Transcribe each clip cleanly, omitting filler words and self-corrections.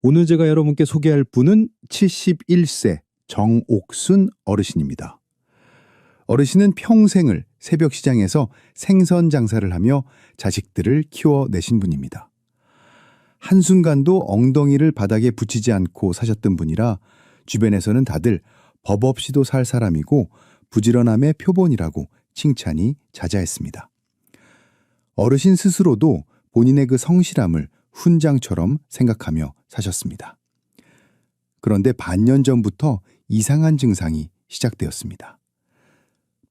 오늘 제가 여러분께 소개할 분은 71세 정옥순 어르신입니다. 어르신은 평생을 새벽 시장에서 생선 장사를 하며 자식들을 키워내신 분입니다. 한순간도 엉덩이를 바닥에 붙이지 않고 사셨던 분이라 주변에서는 다들 법 없이도 살 사람이고 부지런함의 표본이라고 칭찬이 자자했습니다. 어르신 스스로도 본인의 그 성실함을 훈장처럼 생각하며 사셨습니다. 그런데 반년 전부터 이상한 증상이 시작되었습니다.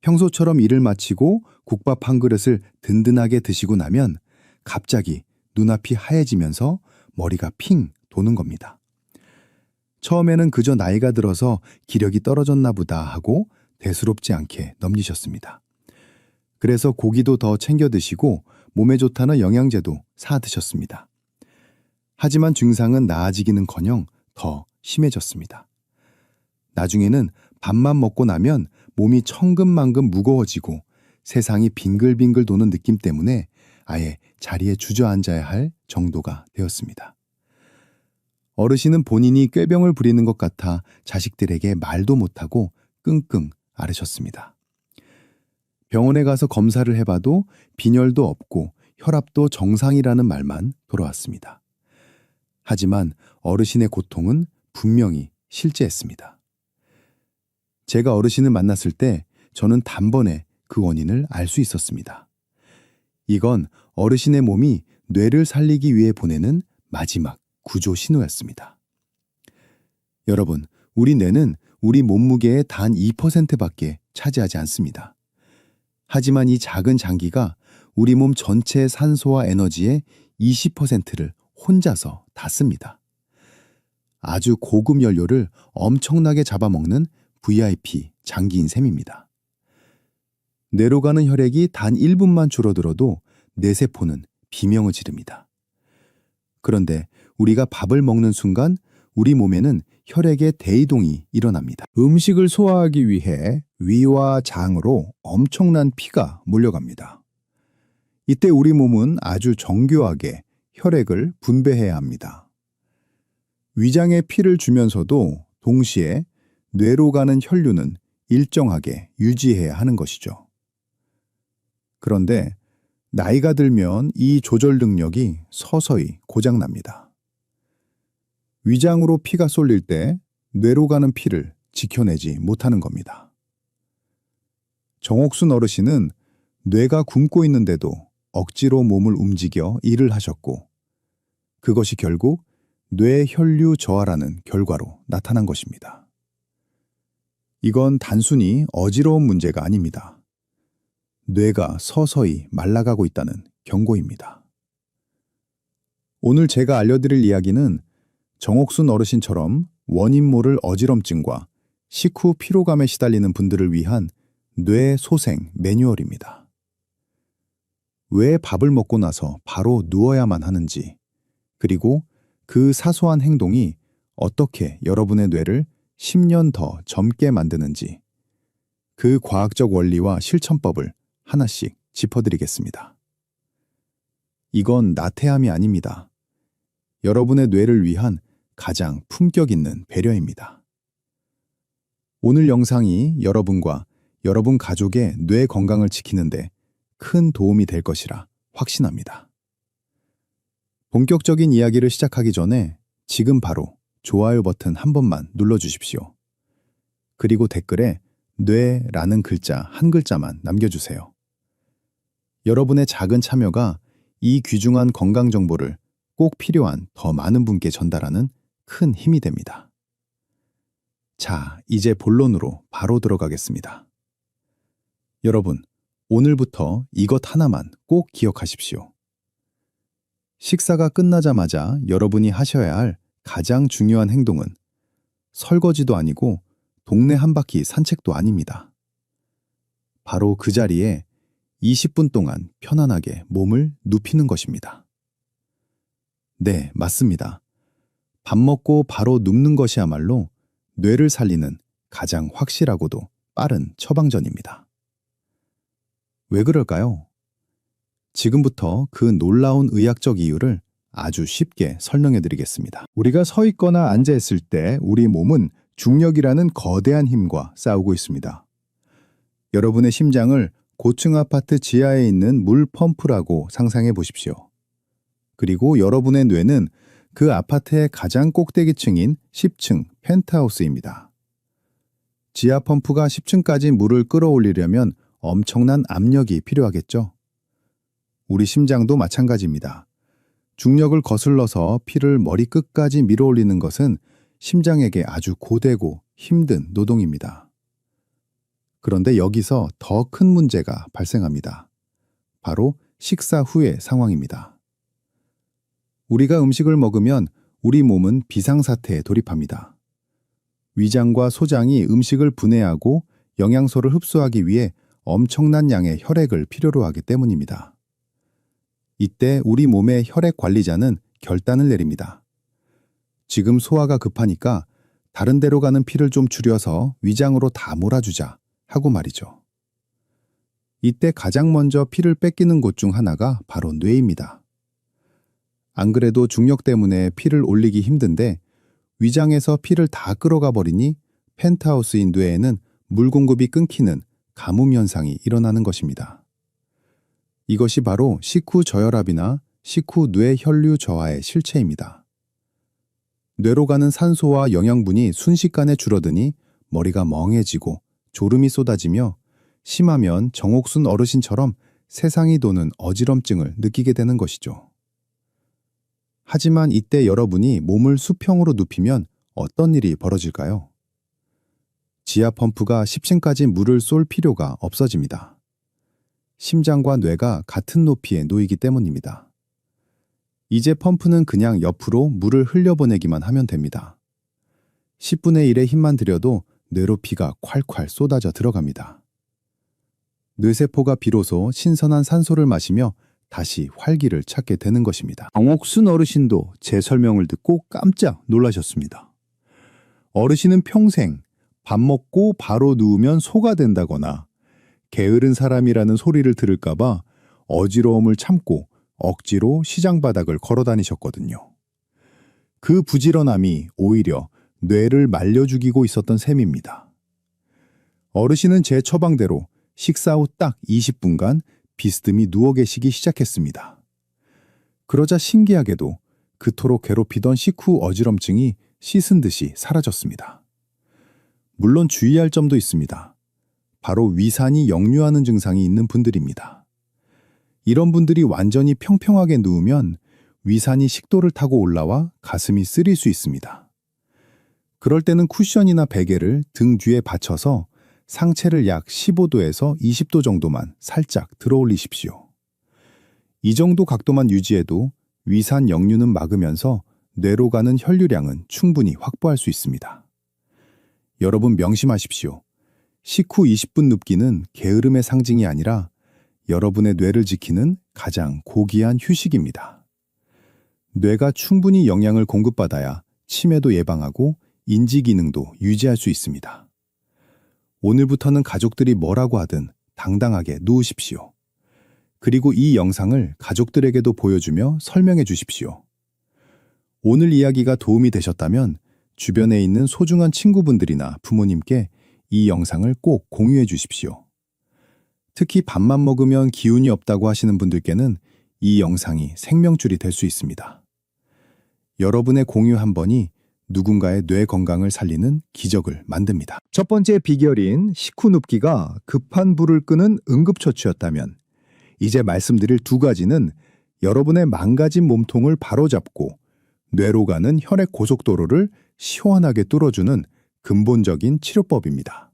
평소처럼 일을 마치고 국밥 한 그릇을 든든하게 드시고 나면 갑자기 눈앞이 하얘지면서 머리가 핑 도는 겁니다. 처음에는 그저 나이가 들어서 기력이 떨어졌나 보다 하고 대수롭지 않게 넘기셨습니다. 그래서 고기도 더 챙겨 드시고 몸에 좋다는 영양제도 사 드셨습니다. 하지만 증상은 나아지기는커녕 더 심해졌습니다. 나중에는 밥만 먹고 나면 몸이 천근만근 무거워지고 세상이 빙글빙글 도는 느낌 때문에 아예 자리에 주저앉아야 할 정도가 되었습니다. 어르신은 본인이 꾀병을 부리는 것 같아 자식들에게 말도 못하고 끙끙 앓으셨습니다. 병원에 가서 검사를 해봐도 빈혈도 없고 혈압도 정상이라는 말만 돌아왔습니다. 하지만 어르신의 고통은 분명히 실제했습니다. 제가 어르신을 만났을 때 저는 단번에 그 원인을 알 수 있었습니다. 이건 어르신의 몸이 뇌를 살리기 위해 보내는 마지막 구조 신호였습니다. 여러분, 우리 뇌는 우리 몸무게의 단 2%밖에 차지하지 않습니다. 하지만 이 작은 장기가 우리 몸 전체의 산소와 에너지의 20%를 혼자서 다 씁니다. 아주 고급 연료를 엄청나게 잡아먹는 VIP 장기인 셈입니다. 뇌로 가는 혈액이 단 1분만 줄어들어도 뇌세포는 비명을 지릅니다. 그런데 우리가 밥을 먹는 순간 우리 몸에는 혈액의 대이동이 일어납니다. 음식을 소화하기 위해 위와 장으로 엄청난 피가 몰려갑니다. 이때 우리 몸은 아주 정교하게 혈액을 분배해야 합니다. 위장에 피를 주면서도 동시에 뇌로 가는 혈류는 일정하게 유지해야 하는 것이죠. 그런데 나이가 들면 이 조절 능력이 서서히 고장납니다. 위장으로 피가 쏠릴 때 뇌로 가는 피를 지켜내지 못하는 겁니다. 정옥순 어르신은 뇌가 굶고 있는데도 억지로 몸을 움직여 일을 하셨고 그것이 결국 뇌 혈류 저하라는 결과로 나타난 것입니다. 이건 단순히 어지러운 문제가 아닙니다. 뇌가 서서히 말라가고 있다는 경고입니다. 오늘 제가 알려드릴 이야기는 정옥순 어르신처럼 원인 모를 어지럼증과 식후 피로감에 시달리는 분들을 위한 뇌 소생 매뉴얼입니다. 왜 밥을 먹고 나서 바로 누워야만 하는지, 그리고 그 사소한 행동이 어떻게 여러분의 뇌를 10년 더 젊게 만드는지, 그 과학적 원리와 실천법을 하나씩 짚어드리겠습니다. 이건 나태함이 아닙니다. 여러분의 뇌를 위한 가장 품격 있는 배려입니다. 오늘 영상이 여러분과 여러분 가족의 뇌 건강을 지키는데 큰 도움이 될 것이라 확신합니다. 본격적인 이야기를 시작하기 전에 지금 바로 좋아요 버튼 한 번만 눌러주십시오. 그리고 댓글에 뇌라는 글자 한 글자만 남겨주세요. 여러분의 작은 참여가 이 귀중한 건강 정보를 꼭 필요한 더 많은 분께 전달하는 큰 힘이 됩니다. 자, 이제 본론으로 바로 들어가겠습니다. 여러분, 오늘부터 이것 하나만 꼭 기억하십시오. 식사가 끝나자마자 여러분이 하셔야 할 가장 중요한 행동은 설거지도 아니고 동네 한 바퀴 산책도 아닙니다. 바로 그 자리에 20분 동안 편안하게 몸을 눕히는 것입니다. 네, 맞습니다. 밥 먹고 바로 눕는 것이야말로 뇌를 살리는 가장 확실하고도 빠른 처방전입니다. 왜 그럴까요? 지금부터 그 놀라운 의학적 이유를 아주 쉽게 설명해 드리겠습니다. 우리가 서 있거나 앉아 있을 때 우리 몸은 중력이라는 거대한 힘과 싸우고 있습니다. 여러분의 심장을 고층 아파트 지하에 있는 물 펌프라고 상상해 보십시오. 그리고 여러분의 뇌는 그 아파트의 가장 꼭대기층인 10층 펜트하우스입니다. 지하 펌프가 10층까지 물을 끌어올리려면 엄청난 압력이 필요하겠죠? 우리 심장도 마찬가지입니다. 중력을 거슬러서 피를 머리끝까지 밀어올리는 것은 심장에게 아주 고되고 힘든 노동입니다. 그런데 여기서 더 큰 문제가 발생합니다. 바로 식사 후의 상황입니다. 우리가 음식을 먹으면 우리 몸은 비상사태에 돌입합니다. 위장과 소장이 음식을 분해하고 영양소를 흡수하기 위해 엄청난 양의 혈액을 필요로 하기 때문입니다. 이때 우리 몸의 혈액 관리자는 결단을 내립니다. 지금 소화가 급하니까 다른 데로 가는 피를 좀 줄여서 위장으로 다 몰아주자 하고 말이죠. 이때 가장 먼저 피를 뺏기는 곳 중 하나가 바로 뇌입니다. 안 그래도 중력 때문에 피를 올리기 힘든데 위장에서 피를 다 끌어가 버리니 펜트하우스인 뇌에는 물 공급이 끊기는 가뭄 현상이 일어나는 것입니다. 이것이 바로 식후 저혈압이나 식후 뇌 혈류 저하의 실체입니다. 뇌로 가는 산소와 영양분이 순식간에 줄어드니 머리가 멍해지고 졸음이 쏟아지며 심하면 정옥순 어르신처럼 세상이 도는 어지럼증을 느끼게 되는 것이죠. 하지만 이때 여러분이 몸을 수평으로 눕히면 어떤 일이 벌어질까요? 지하 펌프가 10층까지 물을 쏠 필요가 없어집니다. 심장과 뇌가 같은 높이에 놓이기 때문입니다. 이제 펌프는 그냥 옆으로 물을 흘려보내기만 하면 됩니다. 10분의 1의 힘만 들여도 뇌로 피가 콸콸 쏟아져 들어갑니다. 뇌세포가 비로소 신선한 산소를 마시며 다시 활기를 찾게 되는 것입니다. 정옥순 어르신도 제 설명을 듣고 깜짝 놀라셨습니다. 어르신은 평생 밥 먹고 바로 누우면 소가 된다거나 게으른 사람이라는 소리를 들을까봐 어지러움을 참고 억지로 시장 바닥을 걸어 다니셨거든요. 그 부지런함이 오히려 뇌를 말려 죽이고 있었던 셈입니다. 어르신은 제 처방대로 식사 후 딱 20분간 비스듬히 누워 계시기 시작했습니다. 그러자 신기하게도 그토록 괴롭히던 식후 어지럼증이 씻은 듯이 사라졌습니다. 물론 주의할 점도 있습니다. 바로 위산이 역류하는 증상이 있는 분들입니다. 이런 분들이 완전히 평평하게 누우면 위산이 식도를 타고 올라와 가슴이 쓰릴 수 있습니다. 그럴 때는 쿠션이나 베개를 등 뒤에 받쳐서 상체를 약 15도에서 20도 정도만 살짝 들어 올리십시오. 이 정도 각도만 유지해도 위산 역류는 막으면서 뇌로 가는 혈류량은 충분히 확보할 수 있습니다. 여러분 명심하십시오. 식후 20분 눕기는 게으름의 상징이 아니라 여러분의 뇌를 지키는 가장 고귀한 휴식입니다. 뇌가 충분히 영양을 공급받아야 치매도 예방하고 인지 기능도 유지할 수 있습니다. 오늘부터는 가족들이 뭐라고 하든 당당하게 누우십시오. 그리고 이 영상을 가족들에게도 보여주며 설명해 주십시오. 오늘 이야기가 도움이 되셨다면 주변에 있는 소중한 친구분들이나 부모님께 이 영상을 꼭 공유해 주십시오. 특히 밥만 먹으면 기운이 없다고 하시는 분들께는 이 영상이 생명줄이 될 수 있습니다. 여러분의 공유 한 번이 누군가의 뇌 건강을 살리는 기적을 만듭니다. 첫 번째 비결인 식후 눕기가 급한 불을 끄는 응급처치였다면 이제 말씀드릴 두 가지는 여러분의 망가진 몸통을 바로잡고 뇌로 가는 혈액 고속도로를 시원하게 뚫어주는 근본적인 치료법입니다.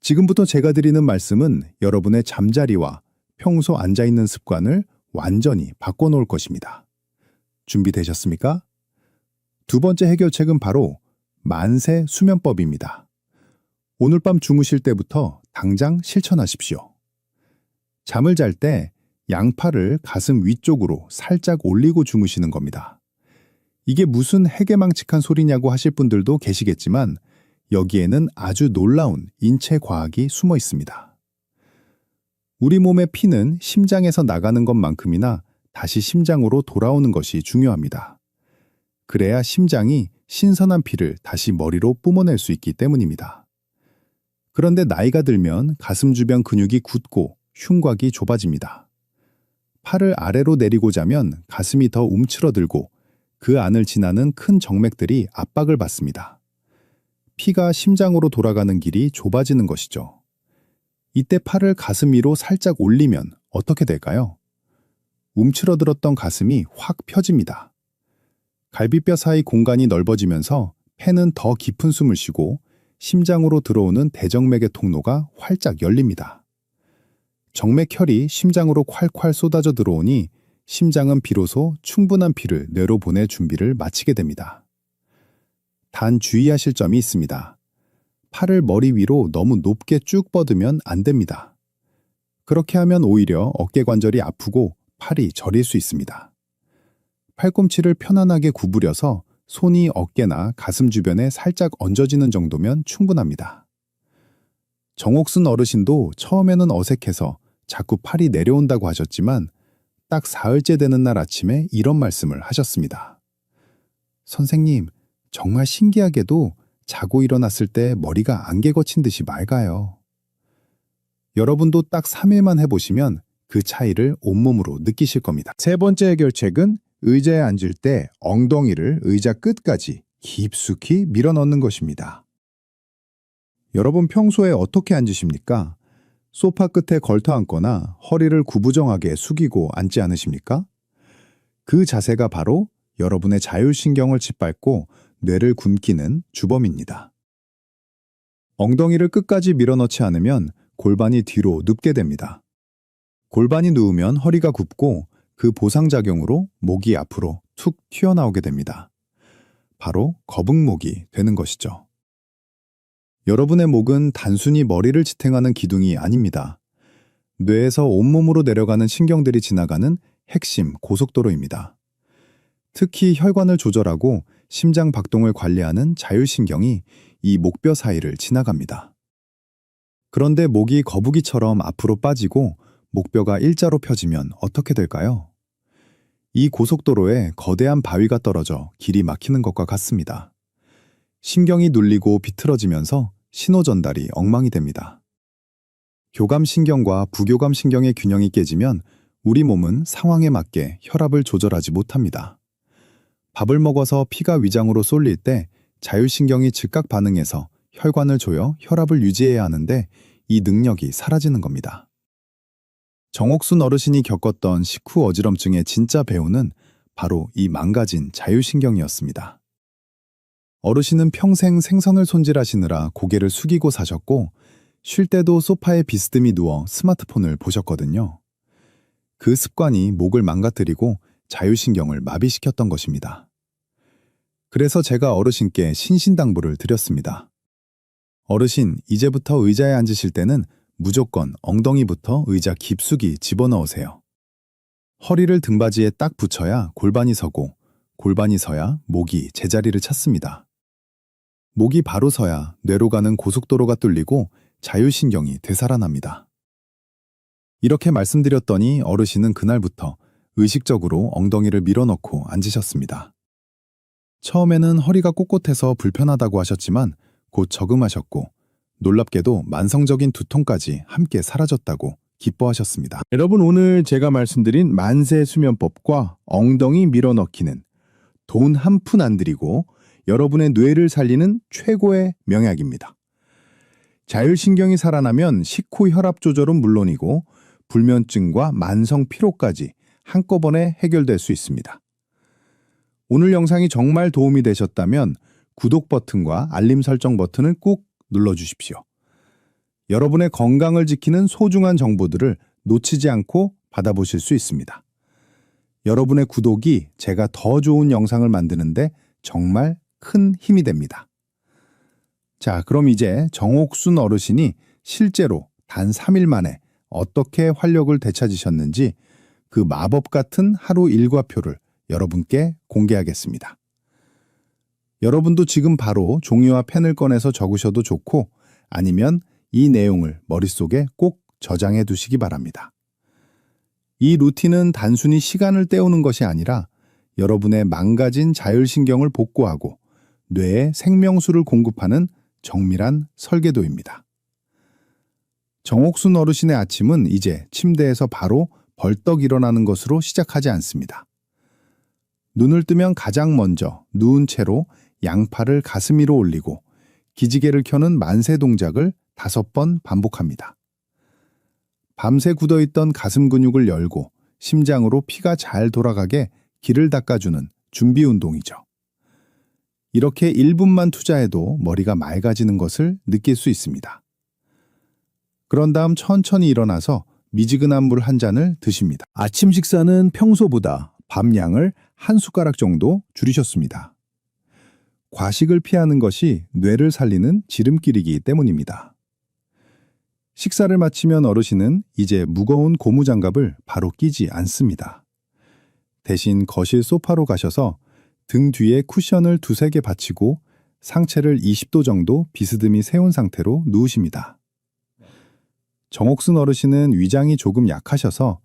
지금부터 제가 드리는 말씀은 여러분의 잠자리와 평소 앉아있는 습관을 완전히 바꿔놓을 것입니다. 준비되셨습니까? 두 번째 해결책은 바로 만세 수면법입니다. 오늘 밤 주무실 때부터 당장 실천하십시오. 잠을 잘 때 양팔을 가슴 위쪽으로 살짝 올리고 주무시는 겁니다. 이게 무슨 해괴망측한 소리냐고 하실 분들도 계시겠지만 여기에는 아주 놀라운 인체 과학이 숨어 있습니다. 우리 몸의 피는 심장에서 나가는 것만큼이나 다시 심장으로 돌아오는 것이 중요합니다. 그래야 심장이 신선한 피를 다시 머리로 뿜어낼 수 있기 때문입니다. 그런데 나이가 들면 가슴 주변 근육이 굳고 흉곽이 좁아집니다. 팔을 아래로 내리고자 하면 가슴이 더 움츠러들고 그 안을 지나는 큰 정맥들이 압박을 받습니다. 피가 심장으로 돌아가는 길이 좁아지는 것이죠. 이때 팔을 가슴 위로 살짝 올리면 어떻게 될까요? 움츠러들었던 가슴이 확 펴집니다. 갈비뼈 사이 공간이 넓어지면서 폐는 더 깊은 숨을 쉬고 심장으로 들어오는 대정맥의 통로가 활짝 열립니다. 정맥혈이 심장으로 콸콸 쏟아져 들어오니 심장은 비로소 충분한 피를 뇌로 보낼 준비를 마치게 됩니다. 단 주의하실 점이 있습니다. 팔을 머리 위로 너무 높게 쭉 뻗으면 안 됩니다. 그렇게 하면 오히려 어깨 관절이 아프고 팔이 저릴 수 있습니다. 팔꿈치를 편안하게 구부려서 손이 어깨나 가슴 주변에 살짝 얹어지는 정도면 충분합니다. 정옥순 어르신도 처음에는 어색해서 자꾸 팔이 내려온다고 하셨지만 딱 사흘째 되는 날 아침에 이런 말씀을 하셨습니다. 선생님, 정말 신기하게도 자고 일어났을 때 머리가 안개 거친 듯이 맑아요. 여러분도 딱 3일만 해보시면 그 차이를 온몸으로 느끼실 겁니다. 세 번째 해결책은 의자에 앉을 때 엉덩이를 의자 끝까지 깊숙이 밀어넣는 것입니다. 여러분 평소에 어떻게 앉으십니까? 소파 끝에 걸터 앉거나 허리를 구부정하게 숙이고 앉지 않으십니까? 그 자세가 바로 여러분의 자율신경을 짓밟고 뇌를 굶기는 주범입니다. 엉덩이를 끝까지 밀어넣지 않으면 골반이 뒤로 눕게 됩니다. 골반이 누우면 허리가 굽고 그 보상작용으로 목이 앞으로 툭 튀어나오게 됩니다. 바로 거북목이 되는 것이죠. 여러분의 목은 단순히 머리를 지탱하는 기둥이 아닙니다. 뇌에서 온몸으로 내려가는 신경들이 지나가는 핵심 고속도로입니다. 특히 혈관을 조절하고 심장 박동을 관리하는 자율신경이 이 목뼈 사이를 지나갑니다. 그런데 목이 거북이처럼 앞으로 빠지고 목뼈가 일자로 펴지면 어떻게 될까요? 이 고속도로에 거대한 바위가 떨어져 길이 막히는 것과 같습니다. 신경이 눌리고 비틀어지면서 신호 전달이 엉망이 됩니다. 교감신경과 부교감신경의 균형이 깨지면 우리 몸은 상황에 맞게 혈압을 조절하지 못합니다. 밥을 먹어서 피가 위장으로 쏠릴 때 자율신경이 즉각 반응해서 혈관을 조여 혈압을 유지해야 하는데 이 능력이 사라지는 겁니다. 정옥순 어르신이 겪었던 식후 어지럼증의 진짜 배우는 바로 이 망가진 자율신경이었습니다. 어르신은 평생 생선을 손질하시느라 고개를 숙이고 사셨고 쉴 때도 소파에 비스듬히 누워 스마트폰을 보셨거든요. 그 습관이 목을 망가뜨리고 자율신경을 마비시켰던 것입니다. 그래서 제가 어르신께 신신당부를 드렸습니다. 어르신, 이제부터 의자에 앉으실 때는 무조건 엉덩이부터 의자 깊숙이 집어넣으세요. 허리를 등받이에 딱 붙여야 골반이 서고 골반이 서야 목이 제자리를 찾습니다. 목이 바로 서야 뇌로 가는 고속도로가 뚫리고 자율신경이 되살아납니다. 이렇게 말씀드렸더니 어르신은 그날부터 의식적으로 엉덩이를 밀어넣고 앉으셨습니다. 처음에는 허리가 꼿꼿해서 불편하다고 하셨지만 곧 적응하셨고 놀랍게도 만성적인 두통까지 함께 사라졌다고 기뻐하셨습니다. 여러분 오늘 제가 말씀드린 만세 수면법과 엉덩이 밀어넣기는 돈 한 푼 안 들이고 여러분의 뇌를 살리는 최고의 명약입니다. 자율신경이 살아나면 식후 혈압 조절은 물론이고 불면증과 만성 피로까지 한꺼번에 해결될 수 있습니다. 오늘 영상이 정말 도움이 되셨다면 구독 버튼과 알림 설정 버튼을 꾹 눌러주십시오. 여러분의 건강을 지키는 소중한 정보들을 놓치지 않고 받아보실 수 있습니다. 여러분의 구독이 제가 더 좋은 영상을 만드는데 정말 큰 힘이 됩니다. 자, 그럼 이제 정옥순 어르신이 실제로 단 3일 만에 어떻게 활력을 되찾으셨는지 그 마법 같은 하루 일과표를 여러분께 공개하겠습니다. 여러분도 지금 바로 종이와 펜을 꺼내서 적으셔도 좋고 아니면 이 내용을 머릿속에 꼭 저장해 두시기 바랍니다. 이 루틴은 단순히 시간을 때우는 것이 아니라 여러분의 망가진 자율신경을 복구하고 뇌에 생명수를 공급하는 정밀한 설계도입니다. 정옥순 어르신의 아침은 이제 침대에서 바로 벌떡 일어나는 것으로 시작하지 않습니다. 눈을 뜨면 가장 먼저 누운 채로 양팔을 가슴 위로 올리고 기지개를 켜는 만세 동작을 5번 반복합니다. 밤새 굳어있던 가슴 근육을 열고 심장으로 피가 잘 돌아가게 길을 닦아주는 준비 운동이죠. 이렇게 1분만 투자해도 머리가 맑아지는 것을 느낄 수 있습니다. 그런 다음 천천히 일어나서 미지근한 물 한 잔을 드십니다. 아침 식사는 평소보다 밥 양을 한 숟가락 정도 줄이셨습니다. 과식을 피하는 것이 뇌를 살리는 지름길이기 때문입니다. 식사를 마치면 어르신은 이제 무거운 고무장갑을 바로 끼지 않습니다. 대신 거실 소파로 가셔서 등 뒤에 쿠션을 2~3개 받치고 상체를 20도 정도 비스듬히 세운 상태로 누우십니다. 정옥순 어르신은 위장이 조금 약하셔서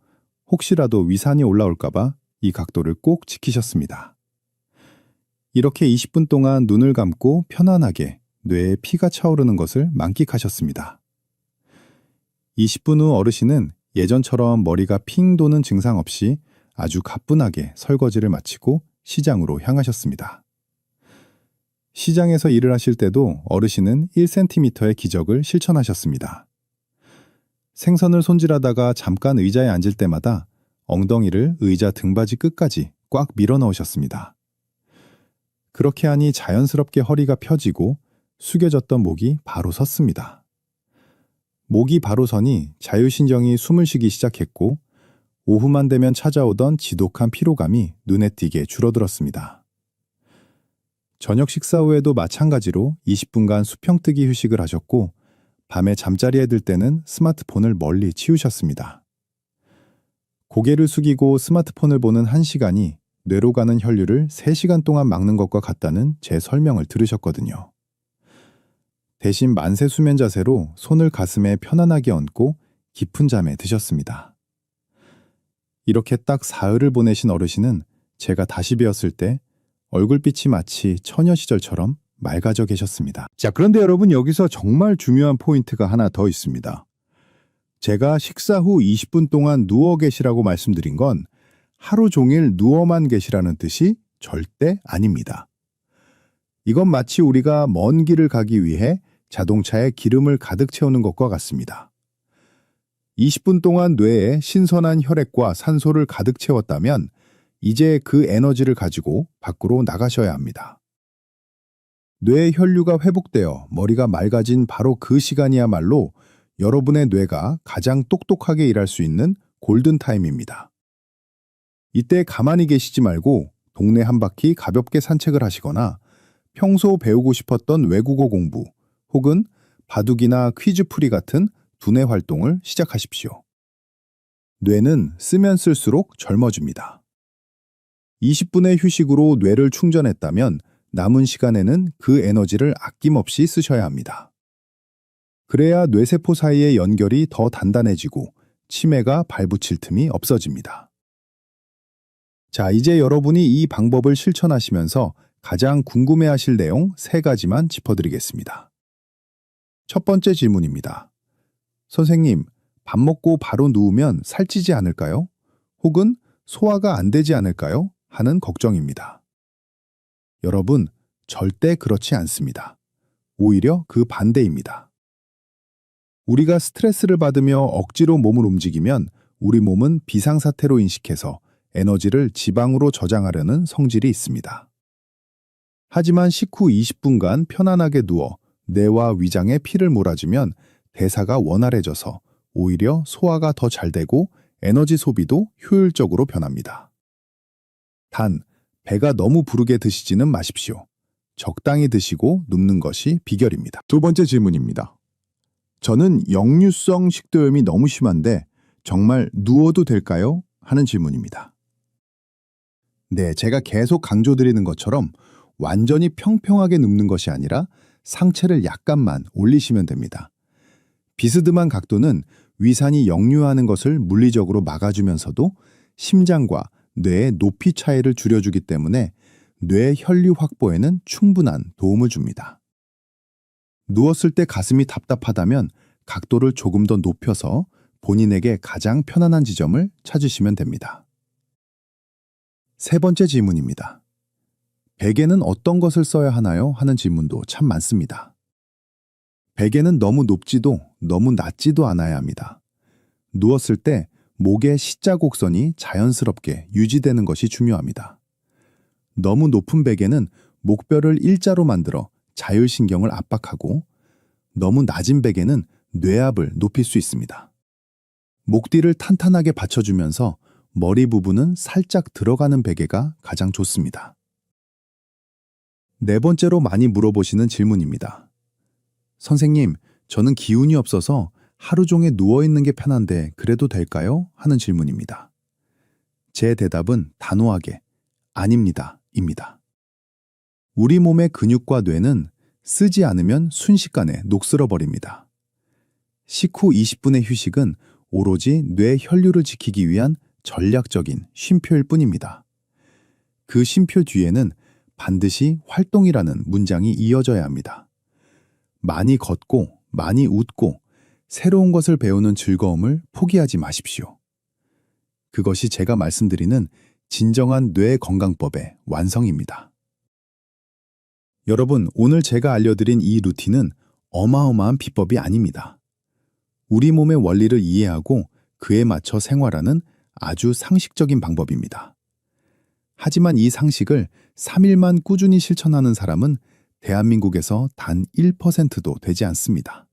혹시라도 위산이 올라올까봐 이 각도를 꼭 지키셨습니다. 이렇게 20분 동안 눈을 감고 편안하게 뇌에 피가 차오르는 것을 만끽하셨습니다. 20분 후 어르신은 예전처럼 머리가 핑 도는 증상 없이 아주 가뿐하게 설거지를 마치고 시장으로 향하셨습니다. 시장에서 일을 하실 때도 어르신은 1cm의 기적을 실천하셨습니다. 생선을 손질하다가 잠깐 의자에 앉을 때마다 엉덩이를 의자 등받이 끝까지 꽉 밀어 넣으셨습니다. 그렇게 하니 자연스럽게 허리가 펴지고 숙여졌던 목이 바로 섰습니다. 목이 바로 서니 자율신경이 숨을 쉬기 시작했고 오후만 되면 찾아오던 지독한 피로감이 눈에 띄게 줄어들었습니다. 저녁 식사 후에도 마찬가지로 20분간 수평뜨기 휴식을 하셨고 밤에 잠자리에 들 때는 스마트폰을 멀리 치우셨습니다. 고개를 숙이고 스마트폰을 보는 1시간이 뇌로 가는 혈류를 3시간 동안 막는 것과 같다는 제 설명을 들으셨거든요. 대신 만세 수면 자세로 손을 가슴에 편안하게 얹고 깊은 잠에 드셨습니다. 이렇게 딱 사흘을 보내신 어르신은 제가 다시 뵈었을 때 얼굴빛이 마치 처녀 시절처럼 맑아져 계셨습니다. 자, 그런데 여러분 여기서 정말 중요한 포인트가 하나 더 있습니다. 제가 식사 후 20분 동안 누워 계시라고 말씀드린 건 하루 종일 누워만 계시라는 뜻이 절대 아닙니다. 이건 마치 우리가 먼 길을 가기 위해 자동차에 기름을 가득 채우는 것과 같습니다. 20분 동안 뇌에 신선한 혈액과 산소를 가득 채웠다면 이제 그 에너지를 가지고 밖으로 나가셔야 합니다. 뇌의 혈류가 회복되어 머리가 맑아진 바로 그 시간이야말로 여러분의 뇌가 가장 똑똑하게 일할 수 있는 골든타임입니다. 이때 가만히 계시지 말고 동네 한 바퀴 가볍게 산책을 하시거나 평소 배우고 싶었던 외국어 공부 혹은 바둑이나 퀴즈풀이 같은 두뇌 활동을 시작하십시오. 뇌는 쓰면 쓸수록 젊어집니다. 20분의 휴식으로 뇌를 충전했다면 남은 시간에는 그 에너지를 아낌없이 쓰셔야 합니다. 그래야 뇌세포 사이의 연결이 더 단단해지고 치매가 발붙일 틈이 없어집니다. 자, 이제 여러분이 이 방법을 실천하시면서 가장 궁금해하실 내용 3가지만 짚어드리겠습니다. 첫 번째 질문입니다. 선생님, 밥 먹고 바로 누우면 살찌지 않을까요? 혹은 소화가 안 되지 않을까요? 하는 걱정입니다. 여러분, 절대 그렇지 않습니다. 오히려 그 반대입니다. 우리가 스트레스를 받으며 억지로 몸을 움직이면 우리 몸은 비상사태로 인식해서 에너지를 지방으로 저장하려는 성질이 있습니다. 하지만 식후 20분간 편안하게 누워 뇌와 위장에 피를 몰아주면 대사가 원활해져서 오히려 소화가 더 잘 되고 에너지 소비도 효율적으로 변합니다. 단, 배가 너무 부르게 드시지는 마십시오. 적당히 드시고 눕는 것이 비결입니다. 두 번째 질문입니다. 저는 역류성 식도염이 너무 심한데 정말 누워도 될까요? 하는 질문입니다. 네, 제가 계속 강조드리는 것처럼 완전히 평평하게 눕는 것이 아니라 상체를 약간만 올리시면 됩니다. 비스듬한 각도는 위산이 역류하는 것을 물리적으로 막아주면서도 심장과 뇌의 높이 차이를 줄여주기 때문에 뇌 혈류 확보에는 충분한 도움을 줍니다. 누웠을 때 가슴이 답답하다면 각도를 조금 더 높여서 본인에게 가장 편안한 지점을 찾으시면 됩니다. 세 번째 질문입니다. 베개는 어떤 것을 써야 하나요? 하는 질문도 참 많습니다. 베개는 너무 높지도 너무 낮지도 않아야 합니다. 누웠을 때 목의 C자 곡선이 자연스럽게 유지되는 것이 중요합니다. 너무 높은 베개는 목뼈를 일자로 만들어 자율신경을 압박하고 너무 낮은 베개는 뇌압을 높일 수 있습니다. 목 뒤를 탄탄하게 받쳐주면서 머리 부분은 살짝 들어가는 베개가 가장 좋습니다. 네 번째로 많이 물어보시는 질문입니다. 선생님, 저는 기운이 없어서 하루 종일 누워있는 게 편한데 그래도 될까요? 하는 질문입니다. 제 대답은 단호하게 아닙니다, 입니다. 우리 몸의 근육과 뇌는 쓰지 않으면 순식간에 녹슬어 버립니다. 식후 20분의 휴식은 오로지 뇌 혈류를 지키기 위한 전략적인 쉼표일 뿐입니다. 그 쉼표 뒤에는 반드시 활동이라는 문장이 이어져야 합니다. 많이 걷고, 많이 웃고, 새로운 것을 배우는 즐거움을 포기하지 마십시오. 그것이 제가 말씀드리는 진정한 뇌 건강법의 완성입니다. 여러분, 오늘 제가 알려드린 이 루틴은 어마어마한 비법이 아닙니다. 우리 몸의 원리를 이해하고 그에 맞춰 생활하는 아주 상식적인 방법입니다. 하지만 이 상식을 3일만 꾸준히 실천하는 사람은 대한민국에서 단 1%도 되지 않습니다.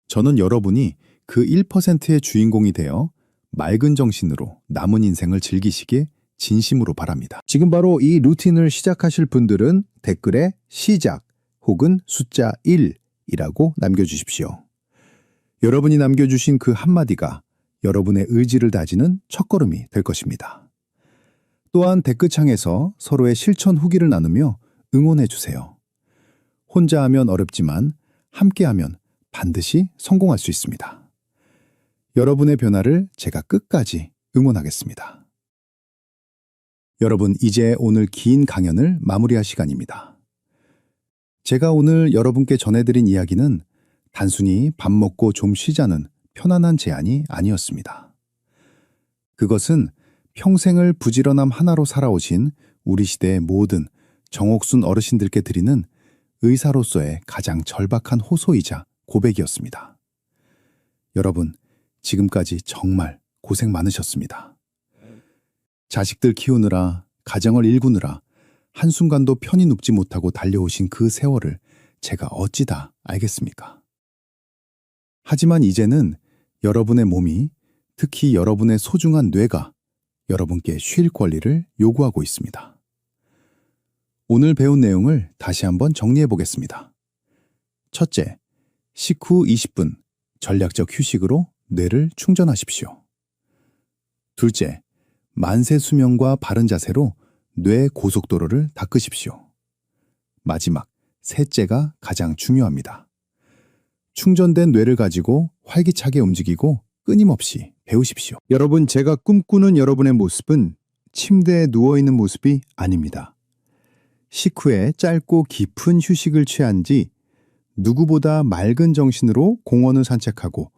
저는 여러분이 그 1%의 주인공이 되어 맑은 정신으로 남은 인생을 즐기시길 진심으로 바랍니다. 지금 바로 이 루틴을 시작하실 분들은 댓글에 시작 혹은 숫자 1이라고 남겨주십시오. 여러분이 남겨주신 그 한마디가 여러분의 의지를 다지는 첫걸음이 될 것입니다. 또한 댓글창에서 서로의 실천 후기를 나누며 응원해주세요. 혼자 하면 어렵지만 함께하면 반드시 성공할 수 있습니다. 여러분의 변화를 제가 끝까지 응원하겠습니다. 여러분, 이제 오늘 긴 강연을 마무리할 시간입니다. 제가 오늘 여러분께 전해드린 이야기는 단순히 밥 먹고 좀 쉬자는 편안한 제안이 아니었습니다. 그것은 평생을 부지런함 하나로 살아오신 우리 시대의 모든 정옥순 어르신들께 드리는 의사로서의 가장 절박한 호소이자 고백이었습니다. 여러분, 지금까지 정말 고생 많으셨습니다. 자식들 키우느라, 가정을 일구느라 한순간도 편히 눕지 못하고 달려오신 그 세월을 제가 어찌 다 알겠습니까? 하지만 이제는 여러분의 몸이, 특히 여러분의 소중한 뇌가 여러분께 쉴 권리를 요구하고 있습니다. 오늘 배운 내용을 다시 한번 정리해 보겠습니다. 첫째, 식후 20분 전략적 휴식으로 뇌를 충전하십시오. 둘째, 만세 수명과 바른 자세로 뇌 고속도로를 닦으십시오. 마지막, 셋째가 가장 중요합니다. 충전된 뇌를 가지고 활기차게 움직이고 끊임없이 배우십시오. 여러분, 제가 꿈꾸는 여러분의 모습은 침대에 누워있는 모습이 아닙니다. 식후에 짧고 깊은 휴식을 취한 뒤 누구보다 맑은 정신으로 공원을 산책하고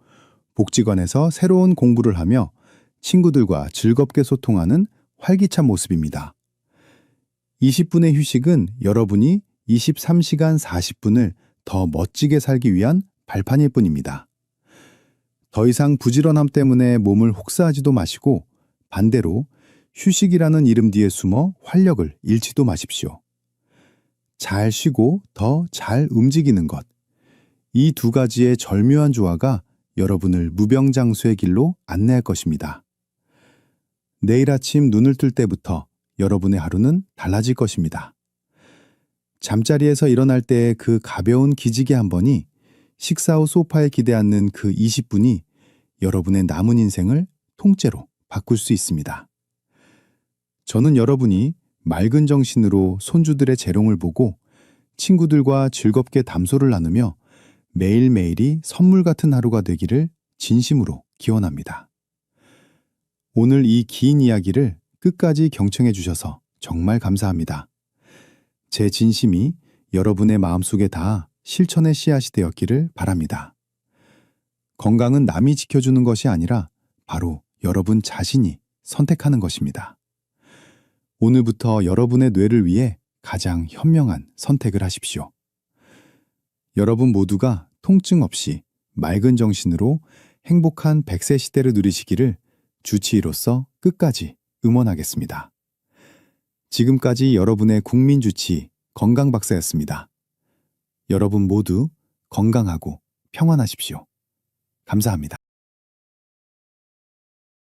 복지관에서 새로운 공부를 하며 친구들과 즐겁게 소통하는 활기찬 모습입니다. 20분의 휴식은 여러분이 23시간 40분을 더 멋지게 살기 위한 발판일 뿐입니다. 더 이상 부지런함 때문에 몸을 혹사하지도 마시고 반대로 휴식이라는 이름 뒤에 숨어 활력을 잃지도 마십시오. 잘 쉬고 더 잘 움직이는 것. 이 두 가지의 절묘한 조화가 여러분을 무병장수의 길로 안내할 것입니다. 내일 아침 눈을 뜰 때부터 여러분의 하루는 달라질 것입니다. 잠자리에서 일어날 때의 그 가벼운 기지개 한 번이 식사 후 소파에 기대앉는 그 20분이 여러분의 남은 인생을 통째로 바꿀 수 있습니다. 저는 여러분이 맑은 정신으로 손주들의 재롱을 보고 친구들과 즐겁게 담소를 나누며 매일매일이 선물 같은 하루가 되기를 진심으로 기원합니다. 오늘 이 긴 이야기를 끝까지 경청해 주셔서 정말 감사합니다. 제 진심이 여러분의 마음속에 닿아 실천의 씨앗이 되었기를 바랍니다. 건강은 남이 지켜주는 것이 아니라 바로 여러분 자신이 선택하는 것입니다. 오늘부터 여러분의 뇌를 위해 가장 현명한 선택을 하십시오. 여러분 모두가 통증 없이 맑은 정신으로 행복한 100세 시대를 누리시기를 주치의로서 끝까지 응원하겠습니다. 지금까지 여러분의 국민주치의 건강박사였습니다. 여러분 모두 건강하고 평안하십시오. 감사합니다.